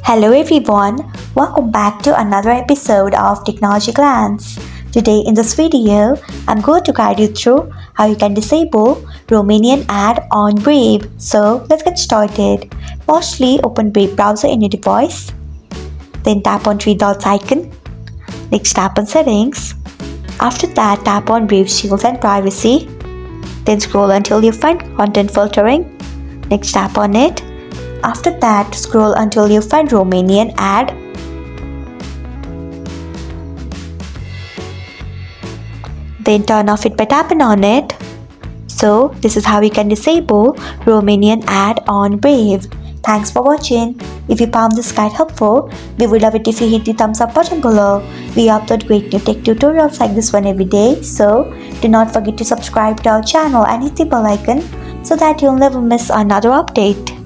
Hello everyone, welcome back to another episode of Technologyglance. Today in this video, I'm going to guide you through how you can disable Romanian ad on Brave. So let's get started. Firstly, open Brave browser in your device. Then tap on three dots icon. Next tap on settings. After that, tap on Brave Shields and Privacy. Then scroll until you find content filtering. Next tap on it. After that, scroll until you find Romanian ad. Then turn off it by tapping on it. So, this is how you can disable Romanian ad on Brave. Thanks for watching. If you found this guide helpful, we would love it if you hit the thumbs up button below. We upload great new tech tutorials like this one every day, so do not forget to subscribe to our channel and hit the bell icon so that you'll never miss another update.